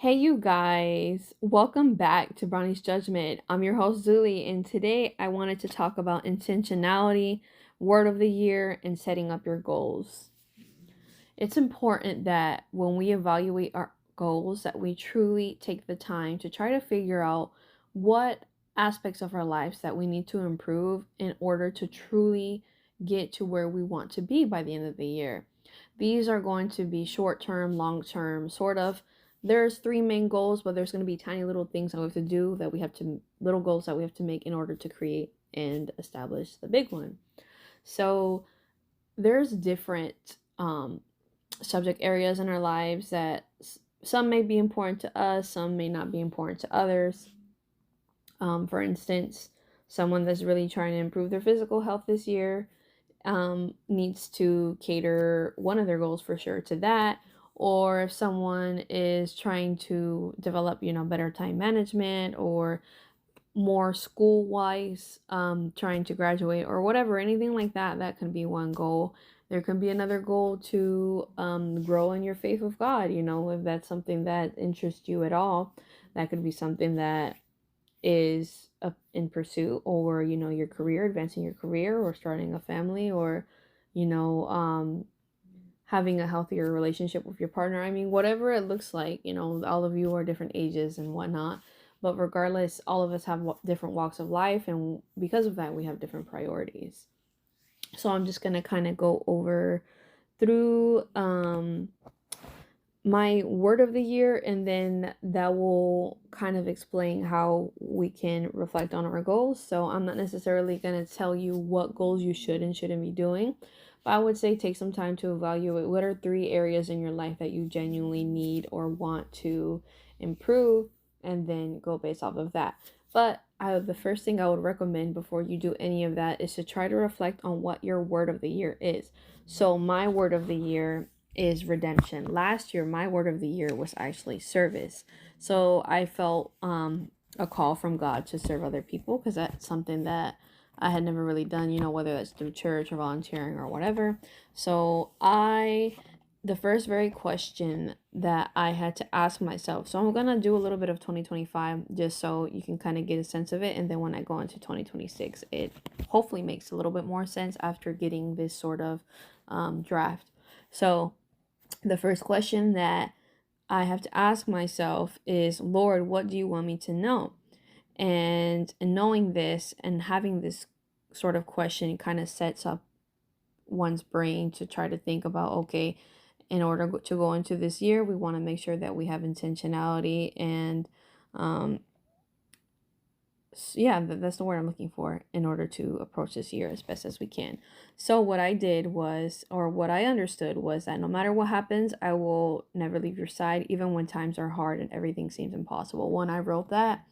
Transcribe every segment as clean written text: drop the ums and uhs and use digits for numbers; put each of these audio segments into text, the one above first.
Hey, you guys, welcome back to Brownie's Judgment. I'm your host, Zuli, and today I wanted to talk about intentionality, word of the year, and setting up your goals. It's important that when we evaluate our goals, that we truly take the time to try to figure out what aspects of our lives that we need to improve in order to truly get to where we want to be by the end of the year. These are going to be short term, long term, sort of. There's three main goals, but there's going to be tiny little things that we have to do, that we have to, little goals that we have to make in order to create and establish the big one. So there's different subject areas in our lives that some may be important to us, some may not be important to others. For instance, someone that's really trying to improve their physical health this year needs to cater one of their goals for sure to that. Or if someone is trying to develop, better time management or more school wise, trying to graduate or whatever, anything like that, that can be one goal. There can be another goal to grow in your faith with God, if that's something that interests you at all. That could be something that is in pursuit, or your career, advancing your career, or starting a family, or you know um having a healthier relationship with your partner. I mean, whatever it looks like, all of you are different ages and whatnot, but regardless, all of us have different walks of life, and because of that we have different priorities. So I'm just going to kind of go over through my word of the year, and then that will kind of explain how we can reflect on our goals. So I'm not necessarily going to tell you what goals you should and shouldn't be doing, but I would say take some time to evaluate what are three areas in your life that you genuinely need or want to improve, and then go based off of that. But the first thing I would recommend before you do any of that is to try to reflect on what your word of the year is. So my word of the year is redemption. Last year, my word of the year was actually service. So I felt a call from God to serve other people, because that's something that I had never really done, whether that's through church or volunteering or whatever. So the first very question that I had to ask myself, so I'm going to do a little bit of 2025 just so you can kind of get a sense of it. And then when I go into 2026, it hopefully makes a little bit more sense after getting this sort of draft. So the first question that I have to ask myself is, Lord, what do you want me to know? And knowing this and having this sort of question kind of sets up one's brain to try to think about, okay, in order to go into this year, we want to make sure that we have intentionality and yeah, that's the word I'm looking for, in order to approach this year as best as we can. So what I did was, or what I understood was, that no matter what happens, I will never leave your side, even when times are hard and everything seems impossible. When I wrote that,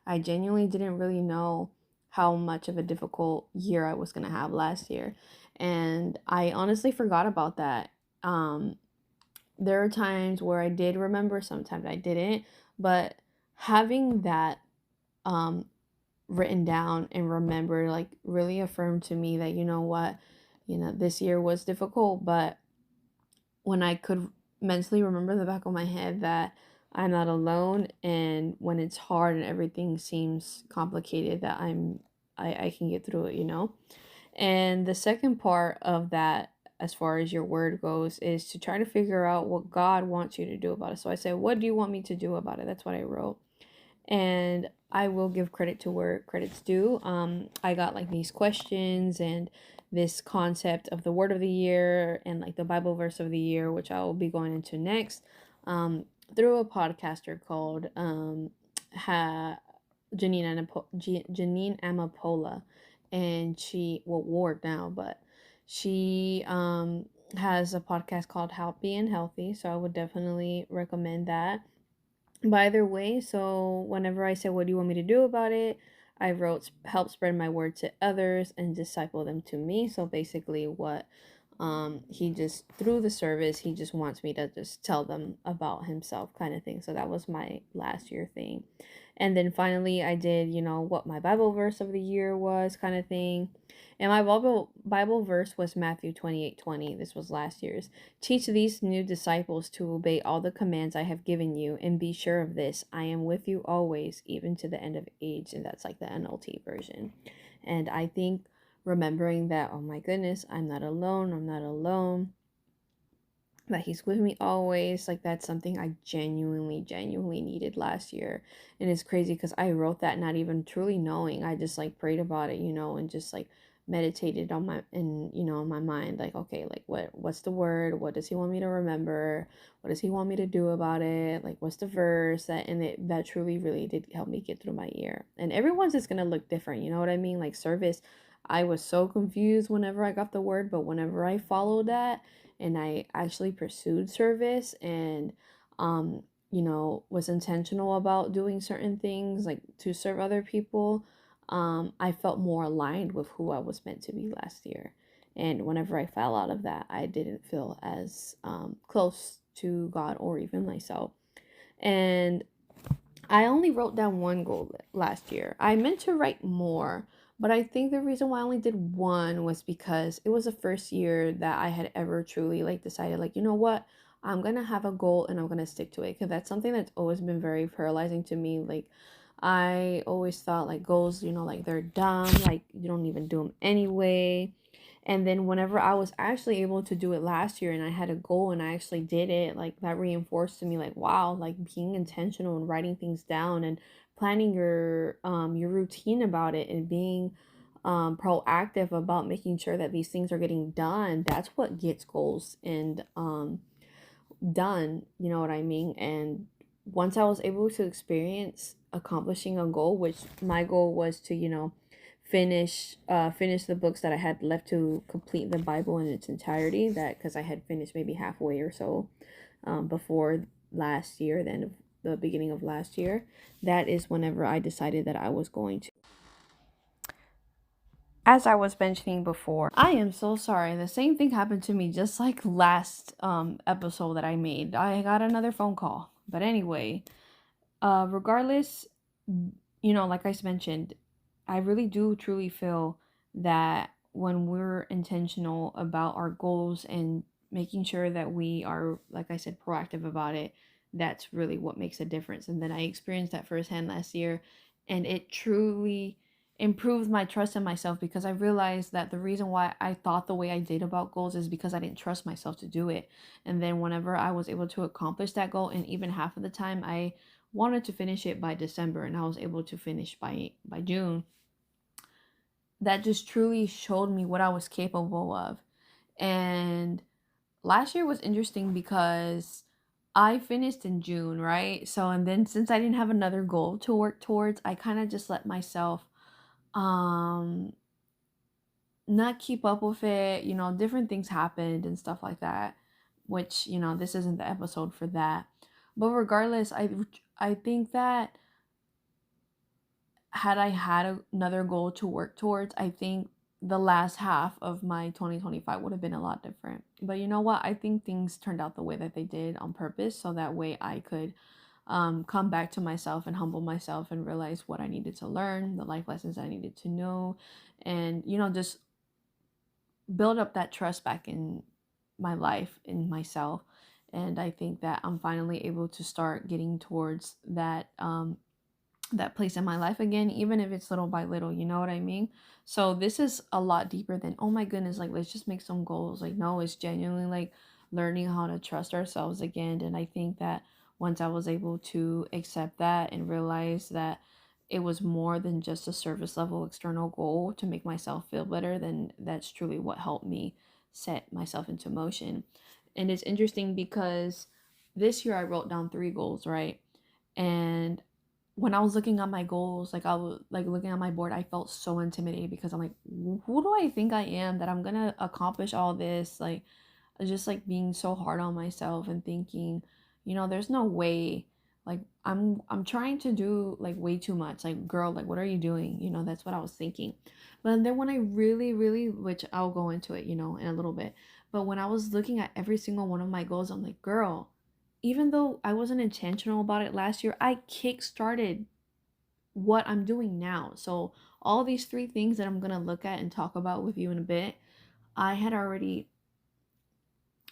I genuinely didn't really know how much of a difficult year I was going to have last year. And I honestly forgot about that. There are times where I did remember, sometimes I didn't, but having that um written down and remember, like, really affirmed to me that, what, this year was difficult, but when I could mentally remember in the back of my head that I'm not alone, and when it's hard and everything seems complicated, that I can get through it. And the second part of that, as far as your word goes, is to try to figure out what God wants you to do about it. So I said, what do you want me to do about it? That's what I wrote. And I will give credit to where credit's due. I got like these questions and this concept of the word of the year and like the Bible verse of the year, which I will be going into next, through a podcaster called Jeanine Amapola, and she, well, Ward now, but she has a podcast called Happy and Healthy, so I would definitely recommend that. By either way, so whenever I said, what do you want me to do about it, I wrote, help spread my word to others and disciple them to me. So basically what He just, through the service, he just wants me to just tell them about himself, kind of thing. So that was my last year thing. And then finally I did, what my Bible verse of the year was, kind of thing. And my Bible verse was Matthew 28:20. This was last year's. Teach these new disciples to obey all the commands I have given you, and be sure of this, I am with you always, even to the end of age. And that's like the NLT version. And I think remembering that, oh my goodness, I'm not alone, that he's with me always, like that's something I genuinely needed last year. And it's crazy because I wrote that not even truly knowing. I just like prayed about it, and just like meditated on in my mind, like, okay, like what's the word, what does he want me to remember, what does he want me to do about it, like what's the verse, that truly really did help me get through my year. And everyone's just gonna look different, you know what I mean? Like service, I was so confused whenever I got the word, but whenever I followed that and I actually pursued service and was intentional about doing certain things like to serve other people, I felt more aligned with who I was meant to be last year. And whenever I fell out of that, I didn't feel as close to God or even myself. And I only wrote down one goal last year. I meant to write more, but I think the reason why I only did one was because it was the first year that I had ever truly like decided, like, you know what? I'm going to have a goal and I'm going to stick to it, because that's something that's always been very paralyzing to me. Like, I always thought like goals, like they're dumb, like you don't even do them anyway. And then whenever I was actually able to do it last year and I had a goal and I actually did it, like that reinforced to me, like, wow, like being intentional and writing things down and planning your routine about it, and being proactive about making sure that these things are getting done. That's what gets goals and done, you know what I mean? And once I was able to experience accomplishing a goal, which my goal was to, finish the books that I had left to complete the Bible in its entirety, that because I had finished maybe halfway or so before last year, the end of the beginning of last year. That is whenever I decided that I was going to, as I was mentioning before, I am so sorry. The same thing happened to me just like last episode that I made. I got another phone call. But anyway, regardless, like I mentioned, I really do truly feel that when we're intentional about our goals and making sure that we are, like I said, proactive about it, that's really what makes a difference. And then I experienced that firsthand last year, and it truly improved my trust in myself, because I realized that the reason why I thought the way I did about goals is because I didn't trust myself to do it. And then whenever I was able to accomplish that goal, and even half of the time I wanted to finish it by December and I was able to finish by June, that just truly showed me what I was capable of. And last year was interesting because I finished in June, right? So, and then since I didn't have another goal to work towards, I kind of just let myself um not keep up with it. Different things happened and stuff like that, which, this isn't the episode for that. But regardless, I think that had I had another goal to work towards, I think the last half of my 2025 would have been a lot different. But you know what? I think things turned out the way that they did on purpose, so that way I could come back to myself and humble myself and realize what I needed to learn, the life lessons I needed to know, and, just build up that trust back in my life, in myself. And I think that I'm finally able to start getting towards that place in my life again, even if it's little by little, you know what I mean? So this is a lot deeper than, oh my goodness, like let's just make some goals. Like, no, it's genuinely like learning how to trust ourselves again. And I think that once I was able to accept that and realize that it was more than just a surface level external goal to make myself feel better, then that's truly what helped me set myself into motion. And it's interesting because this year I wrote down 3 goals, right? And when I was looking at my goals, like I was like looking at my board, I felt so intimidated because I'm like, who do I think I am that I'm gonna accomplish all this? Like, just like being so hard on myself and thinking, there's no way. Like I'm trying to do like way too much. Like, girl, like what are you doing? That's what I was thinking. But then when I really, really, which I'll go into it, in a little bit. But when I was looking at every single one of my goals, I'm like, girl, even though I wasn't intentional about it last year, I kick-started what I'm doing now. So all these three things that I'm going to look at and talk about with you in a bit, I had already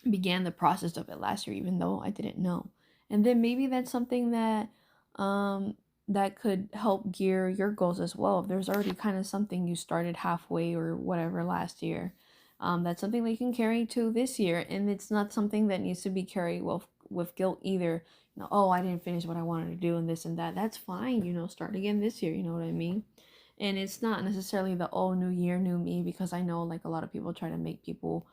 began the process of it last year, even though I didn't know. And then maybe that's something that um that could help gear your goals as well. If there's already kind of something you started halfway or whatever last year, that's something that you can carry to this year, and it's not something that needs to be carried with guilt either. You know, oh, I didn't finish what I wanted to do and this and that. That's fine. You know, start again this year. You know what I mean? And it's not necessarily the oh, new year, new me, because I know like a lot of people try to make people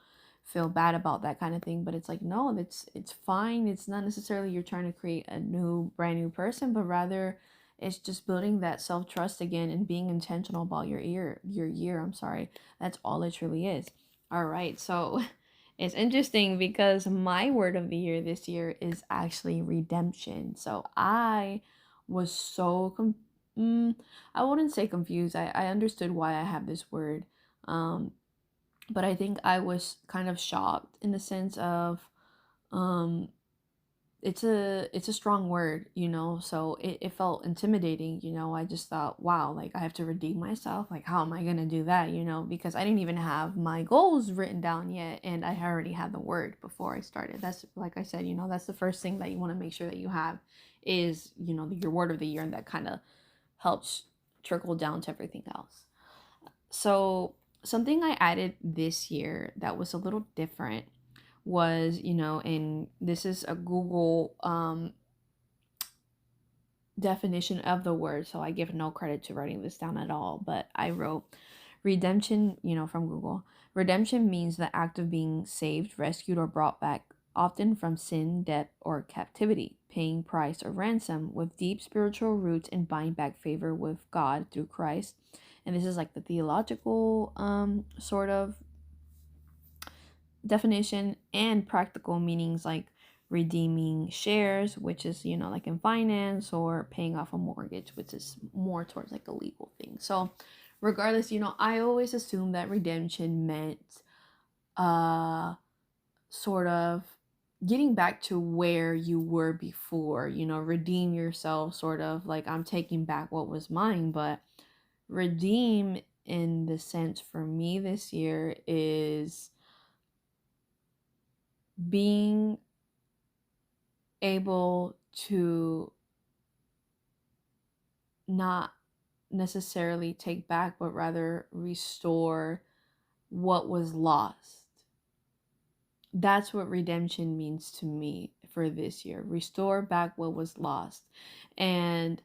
feel bad about that kind of thing, but it's like, no, it's fine. It's not necessarily you're trying to create a new brand new person, but rather it's just building that self-trust again and being intentional about your year, I'm sorry. That's all it truly is. All right, so it's interesting because my word of the year this year is actually redemption. So I was so I wouldn't say confused. I understood why I have this word, um but I think I was kind of shocked in the sense of um it's a strong word, you know, so it felt intimidating, you know. I just thought, wow, like I have to redeem myself, like how am I gonna do that, you know, because I didn't even have my goals written down yet, and I already had the word before I started. That's, like I said, you know, that's the first thing that you want to make sure that you have is, you know, your word of the year, and that kind of helps trickle down to everything else. So, something I added this year that was a little different was, you know, and this is a Google definition of the word, so I give no credit to writing this down at all, but I wrote redemption, you know, from Google. Redemption means the act of being saved, rescued, or brought back, often from sin, debt, or captivity, paying price or ransom, with deep spiritual roots and buying back favor with God through Christ. And this is like the theological sort of definition, and practical meanings like redeeming shares, which is, you know, like in finance, or paying off a mortgage, which is more towards like a legal thing. So regardless, you know, I always assumed that redemption meant uh sort of getting back to where you were before, you know, redeem yourself, sort of like I'm taking back what was mine. But redeem in the sense for me this year is being able to not necessarily take back, but rather restore what was lost. That's what redemption means to me for this year. Restore back what was lost. And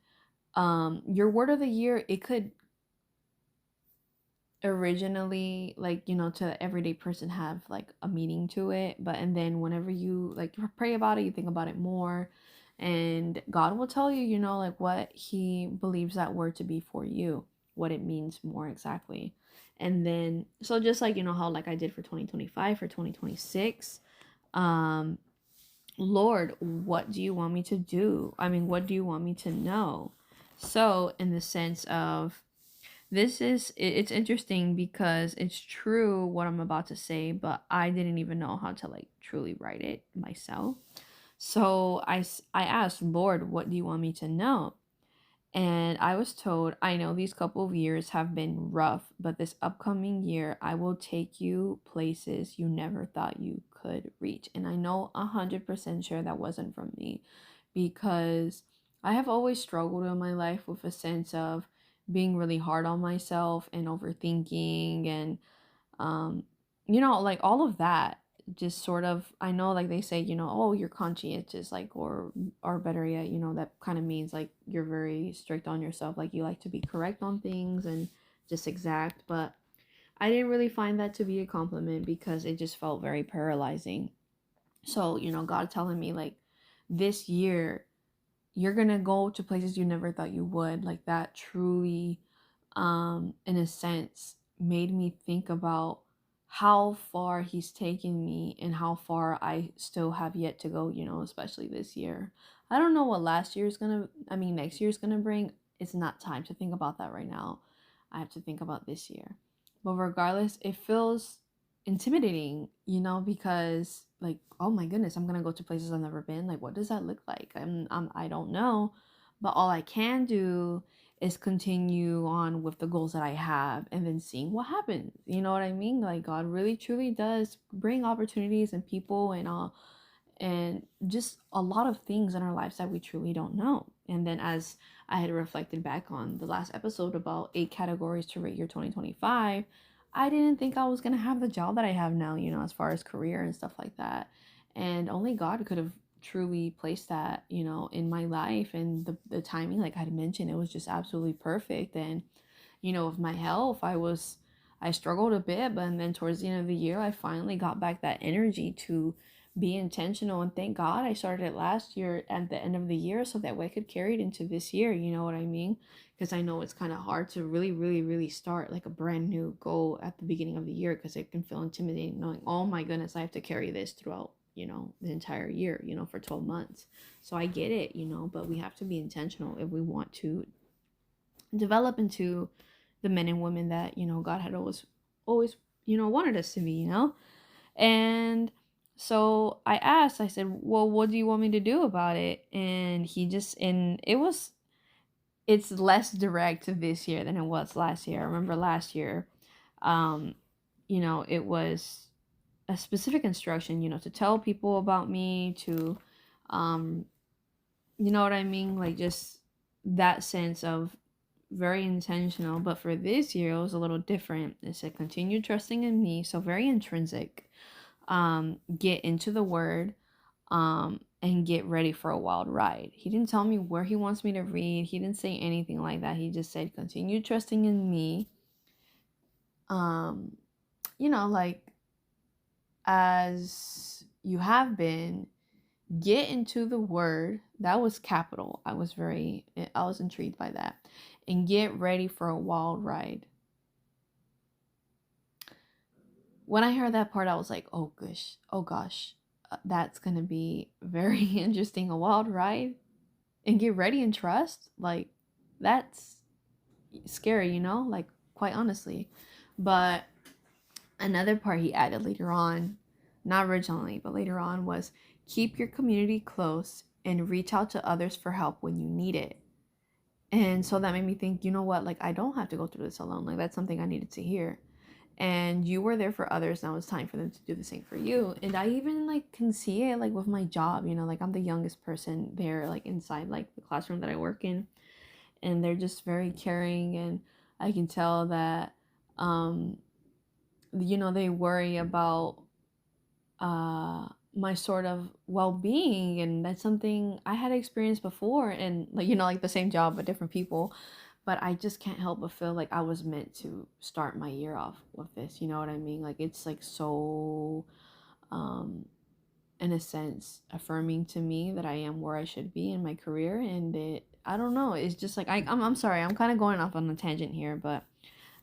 your word of the year, it could originally, like, you know, to the everyday person have like a meaning to it, but and then whenever you like pray about it, you think about it more, and God will tell you, you know, like what he believes that word to be for you, what it means more exactly. And then so just like, you know, how like I did for 2025, for 2026, um Lord, what do you want me to do? I mean, what do you want me to know? So in the sense of, it's interesting because it's true what I'm about to say, but I didn't even know how to like truly write it myself. So I asked, Lord, what do you want me to know? And I was told, I know these couple of years have been rough, but this upcoming year, I will take you places you never thought you could reach. And I know 100% sure that wasn't from me, because I have always struggled in my life with a sense of being really hard on myself and overthinking, and um you know, like all of that. Just sort of, I know like they say, you know, oh, you're conscientious, like, or better yet, you know, that kind of means like you're very strict on yourself, like you like to be correct on things and just exact. But I didn't really find that to be a compliment, because it just felt very paralyzing. So, you know, God telling me like, this year you're gonna go to places you never thought you would, like that truly in a sense made me think about how far he's taken me and how far I still have yet to go, you know, especially this year. I don't know what next year's gonna bring. It's not time to think about that right now. I have to think about this year. But regardless, it feels intimidating, you know, because like, oh my goodness, I'm gonna go to places I've never been. Like, what does that look like? I don't know, but all I can do is continue on with the goals that I have, and then seeing what happens. You know what I mean? Like, God really truly does bring opportunities and people and just a lot of things in our lives that we truly don't know. And then, as I had reflected back on the last episode about 8 categories to rate your 2025, I didn't think I was going to have the job that I have now, you know, as far as career and stuff like that. And only God could have truly placed that, you know, in my life. And the timing, like I had mentioned, it was just absolutely perfect. And, you know, with my health, I struggled a bit, but then towards the end of the year, I finally got back that energy to be intentional. And thank God I started it last year at the end of the year so that way I could carry it into this year. You know what I mean? Because I know it's kind of hard to really, really, really start like a brand new goal at the beginning of the year, because it can feel intimidating knowing, oh my goodness, I have to carry this throughout, you know, the entire year, you know, for 12 months. So I get it, you know, but we have to be intentional if we want to develop into the men and women that, you know, God had always, you know, wanted us to be, you know. And so I asked, I said, well, what do you want me to do about it? And he just, and it's less direct this year than it was last year. I remember last year, um, you know, it was a specific instruction, you know, to tell people about me, to, um, you know what I mean? Like, just that sense of very intentional. But for this year, it was a little different. It said, continue trusting in me. So very intrinsic. Get into the word, and get ready for a wild ride. He didn't tell me where he wants me to read. He didn't say anything like that. He just said, continue trusting in me. Um, you know, like, as you have been, get into the word. That was capital. I was intrigued by that. And get ready for a wild ride. When I heard that part, I was like, oh gosh, that's gonna be very interesting. A wild ride, and get ready and trust. Like, that's scary, you know, like, quite honestly. But another part he added later on, not originally, but later on, was keep your community close and reach out to others for help when you need it. And so that made me think, you know what, like, I don't have to go through this alone. Like, that's something I needed to hear. And you were there for others, now it's time for them to do the same for you. And I even like can see it like with my job, you know, like I'm the youngest person there, like inside like the classroom that I work in, and they're just very caring. And I can tell that, you know, they worry about my sort of well-being, and that's something I had experienced before, and like, you know, like the same job but different people. But I just can't help but feel like I was meant to start my year off with this, you know what I mean? Like, it's like so, um in a sense, affirming to me that I am where I should be in my career. And I don't know, it's just like I'm sorry, I'm kind of going off on a tangent here, but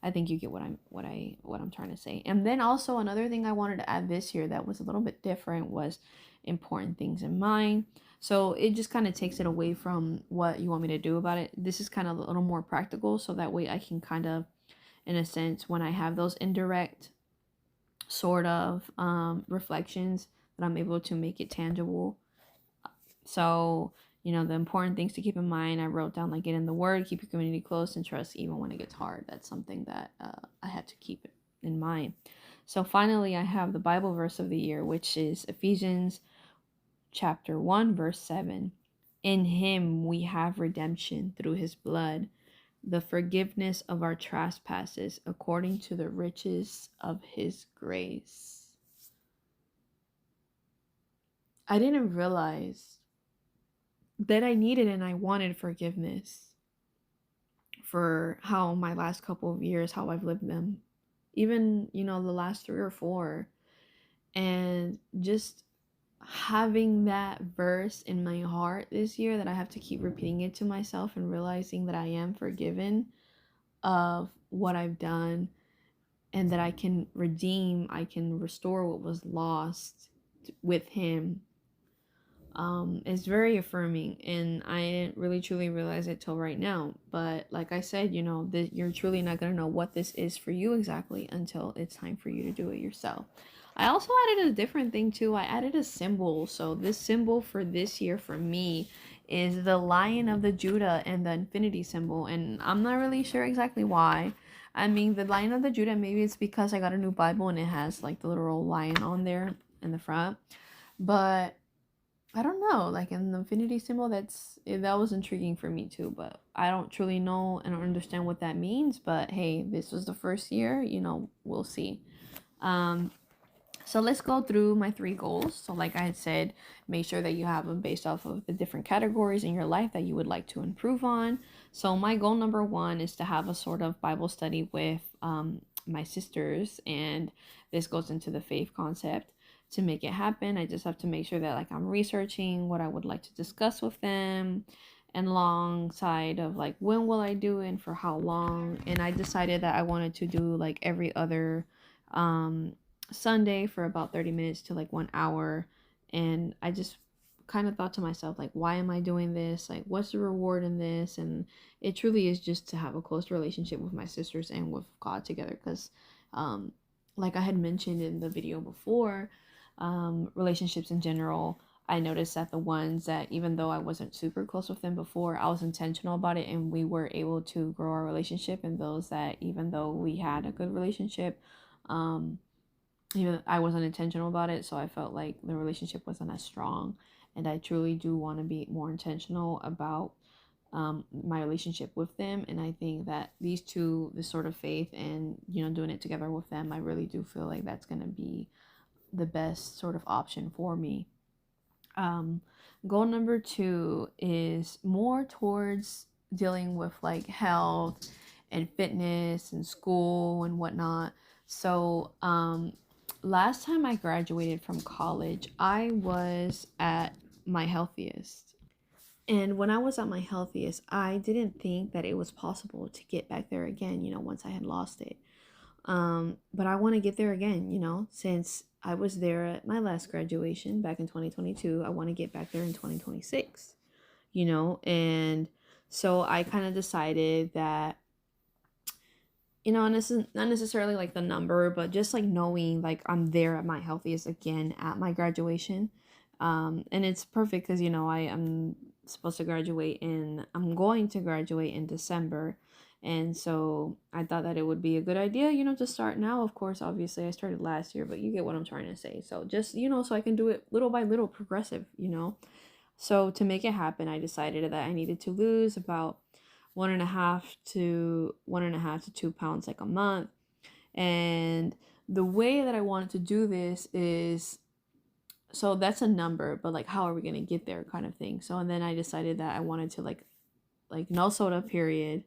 I think you get what I'm trying to say. And then also another thing I wanted to add this year that was a little bit different was important things in mind. So it just kind of takes it away from what you want me to do about it. This is kind of a little more practical, so that way I can kind of, in a sense, when I have those indirect sort of reflections, that I'm able to make it tangible. So, you know, the important things to keep in mind, I wrote down, like, get in the word, keep your community close, and trust even when it gets hard. That's something that I had to keep in mind. So finally, I have the Bible verse of the year, which is Ephesians chapter 1, verse 7. In him we have redemption through his blood, the forgiveness of our trespasses, according to the riches of his grace. I didn't realize that I needed and I wanted forgiveness for how my last couple of years, how I've lived them, even, you know, the last 3 or 4. And just having that verse in my heart this year, that I have to keep repeating it to myself, and realizing that I am forgiven of what I've done, and that I can redeem, I can restore what was lost with him. It's very affirming, and I didn't really truly realize it till right now. But like I said, that you're truly not gonna know what this is for you exactly until it's time for you to do it yourself. I also added a different thing too. I added a symbol. So this symbol for this year for me is the Lion of the Judah and the infinity symbol, and I'm not really sure exactly why. I mean, the Lion of the Judah, maybe it's because I got a new Bible and it has like the literal lion on there in the front. But I don't know, like an infinity symbol, that was intriguing for me too, but I don't truly know and don't understand what that means. But hey, this was the first year, we'll see. Um, so let's go through my 3 goals. So like I had said, make sure that you have them based off of the different categories in your life that you would like to improve on. So my goal number 1 is to have a sort of Bible study with my sisters, and this goes into the faith concept. To make it happen, I just have to make sure that like I'm researching what I would like to discuss with them, and alongside of like when will I do it and for how long. And I decided that I wanted to do like every other Sunday for about 30 minutes to like 1 hour. And I just kind of thought to myself, like, why am I doing this? Like, what's the reward in this? And it truly is just to have a close relationship with my sisters and with God together. Because, like I had mentioned in the video before, relationships in general, I noticed that the ones that, even though I wasn't super close with them before, I was intentional about it and we were able to grow our relationship. And those that, even though we had a good relationship, even I wasn't intentional about it, so I felt like the relationship wasn't as strong. And I truly do want to be more intentional about my relationship with them. And I think that these two, this sort of faith and doing it together with them, I really do feel like that's going to be the best sort of option for me. um Goal number 2 is more towards dealing with like health and fitness and school and whatnot. So last time I graduated from college, I was at my healthiest. And when I was at my healthiest, I didn't think that it was possible to get back there again, once I had lost it. But I want to get there again, since I was there at my last graduation back in 2022. I want to get back there in 2026, and so I kind of decided that, and this is not necessarily like the number, but just like knowing like I'm there at my healthiest again at my graduation. And it's perfect because, I am supposed to I'm going to graduate in December. And so I thought that it would be a good idea, to start now. Of course, obviously I started last year, but you get what I'm trying to say. So just, so I can do it little by little, progressive. So to make it happen, I decided that I needed to lose about 1.5 to 2 pounds like a month. And the way that I wanted to do this is, so that's a number, but like how are we gonna get there, kind of thing. So and then I decided that I wanted to like no soda, period,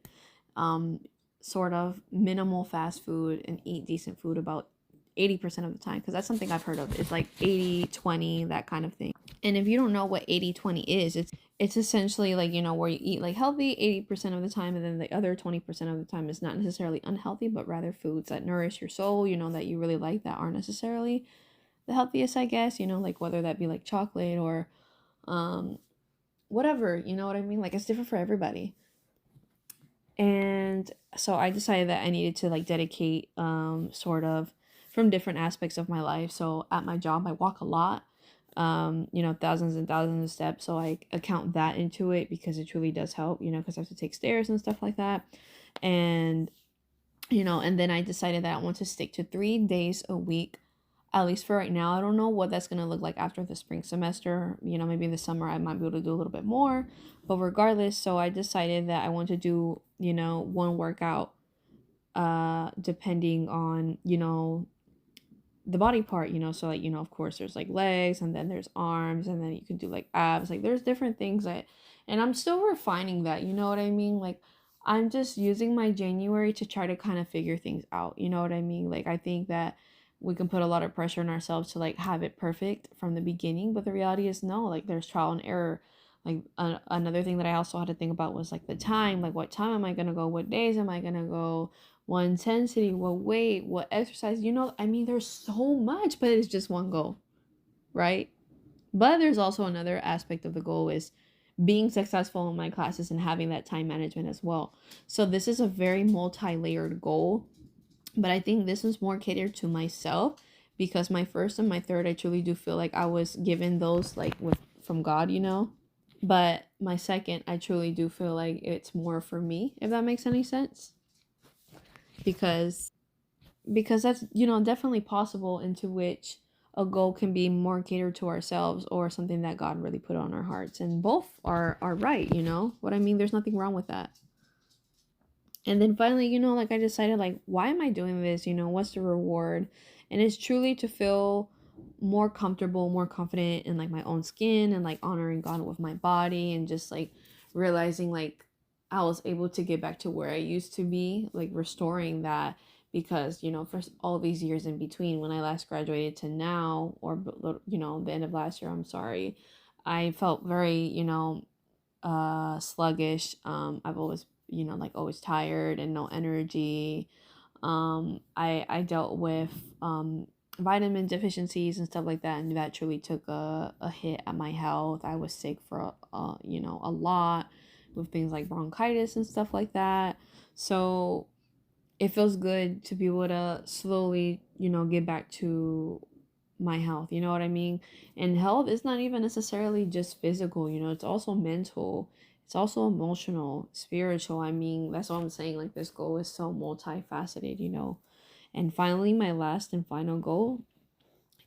sort of minimal fast food, and eat decent food about 80% of the time, because that's something I've heard of. It's like 80-20, that kind of thing. And if you don't know what 80-20 is, it's essentially like, where you eat like healthy 80% of the time, and then the other 20% of the time is not necessarily unhealthy, but rather foods that nourish your soul, that you really like, that aren't necessarily the healthiest, I guess, like whether that be like chocolate or whatever, you know what I mean? Like it's different for everybody. And so I decided that I needed to like dedicate sort of from different aspects of my life. So at my job, I walk a lot, thousands and thousands of steps. So I account that into it because it truly does help, because I have to take stairs and stuff like that. And, and then I decided that I want to stick to 3 days a week, at least for right now. I don't know what that's going to look like after the spring semester. Maybe in the summer I might be able to do a little bit more. But regardless, so I decided that I want to do, one workout depending on, the body part, so like, of course there's like legs, and then there's arms, and then you can do like abs. Like there's different things and I'm still refining that, you know what I mean? Like I'm just using my January to try to kind of figure things out, you know what I mean? Like I think that we can put a lot of pressure on ourselves to like have it perfect from the beginning, but the reality is no, like there's trial and error. Like another thing that I also had to think about was like the time, like what time am I gonna go, what days am I gonna go, what intensity, what weight, what exercise, I mean there's so much, but it's just one goal, right? But there's also another aspect of the goal is being successful in my classes and having that time management as well. So this is a very multi-layered goal, but I think this is more catered to myself because my first and my third, I truly do feel like I was given those like with from God, you know. But my second, I truly do feel like it's more for me, if that makes any sense. Because that's, you know, definitely possible into which a goal can be more catered to ourselves or something that God really put on our hearts. And both are right, you know what I mean? There's nothing wrong with that. And then finally, you know, like I decided, like, why am I doing this? You know, what's the reward? And it's truly to feel more comfortable, more confident in like my own skin and like honoring God with my body and just like realizing like I was able to get back to where I used to be, like restoring that because, you know, for all these years in between when I last graduated to now or, you know, the end of last year, I'm sorry, I felt very, you know, sluggish. I've always, you know, like always tired and no energy. I dealt with vitamin deficiencies and stuff like that, and that truly took a hit at my health. I was sick for you know, a lot with things like bronchitis and stuff like that. So it feels good to be able to slowly, you know, get back to my health, you know what I mean? And health is not even necessarily just physical, you know, it's also mental, it's also emotional, spiritual. I mean, that's what I'm saying. Like, this goal is so multifaceted, you know. And finally, my last and final goal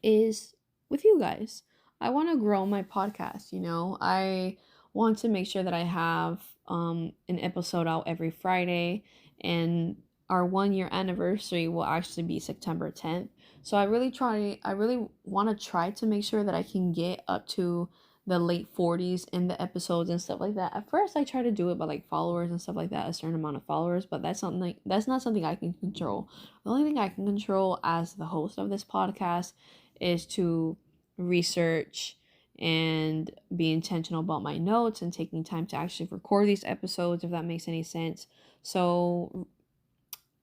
is with you guys. I want to grow my podcast, you know. I want to make sure that I have an episode out every Friday, and our 1 year anniversary will actually be September 10th. So I really want to try to make sure that I can get up to the late 40s in the episodes and stuff like that. At first I try to do it by like followers and stuff like that, a certain amount of followers, but that's not something I can control. The only thing I can control as the host of this podcast is to research and be intentional about my notes and taking time to actually record these episodes, if that makes any sense. So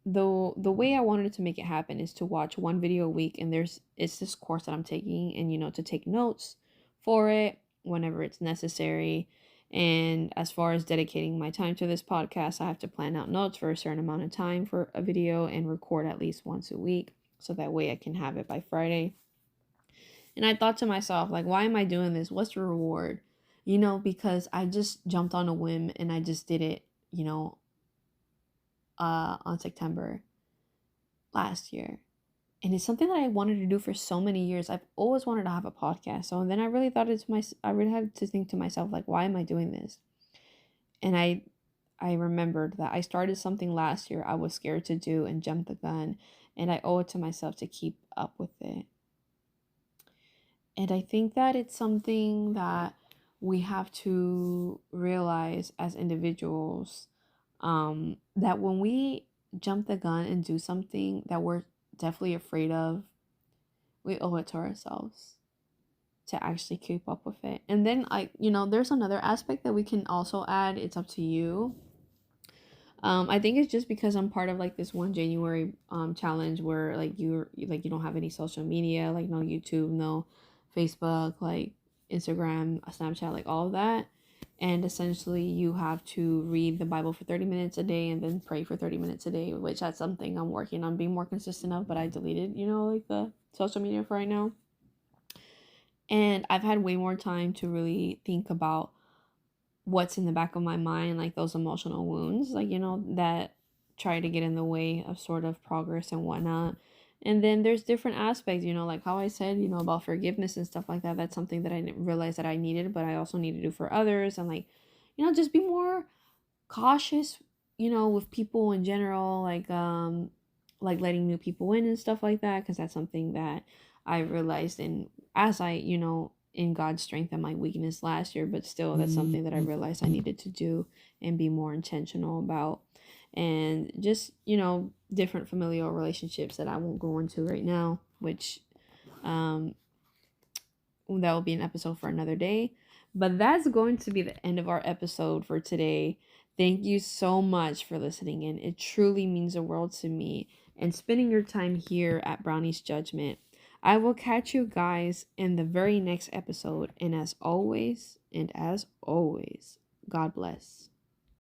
the way I wanted to make it happen is to watch one video a week, and it's this course that I'm taking, and you know, to take notes for it whenever it's necessary. And as far as dedicating my time to this podcast, I have to plan out notes for a certain amount of time for a video and record at least once a week, so that way I can have it by Friday. And I thought to myself, like, why am I doing this? What's the reward? You know, because I just jumped on a whim and I just did it, you know, on September last year. And it's something that I wanted to do for so many years. I've always wanted to have a podcast. So then I really I really had to think to myself, like, why am I doing this? And I remembered that I started something last year I was scared to do and jumped the gun. And I owe it to myself to keep up with it. And I think that it's something that we have to realize as individuals, that when we jump the gun and do something that we're definitely afraid of, we owe it to ourselves to actually keep up with it. And then you know, there's another aspect that we can also add. It's up to you. I think it's just because I'm part of like this 1 January challenge where like you don't have any social media, like no YouTube, no Facebook, like Instagram, Snapchat, like all of that. And essentially you have to read the Bible for 30 minutes a day and then pray for 30 minutes a day, which that's something I'm working on being more consistent of, but I deleted, you know, like the social media for right now. And I've had way more time to really think about what's in the back of my mind, like those emotional wounds, like, you know, that try to get in the way of sort of progress and whatnot. And then there's different aspects, you know, like how I said, you know, about forgiveness and stuff like that. That's something that I didn't realize that I needed, but I also need to do for others. And like, you know, just be more cautious, you know, with people in general, like letting new people in and stuff like that, because that's something that I realized in as I, you know, in God's strength and my weakness last year, but still that's something that I realized I needed to do and be more intentional about. And just, you know, different familial relationships that I won't go into right now, which that will be an episode for another day. But that's going to be the end of our episode for today. Thank you so much for listening in. It truly means the world to me. And spending your time here at Brownie's Judgment. I will catch you guys in the very next episode. And as always, God bless.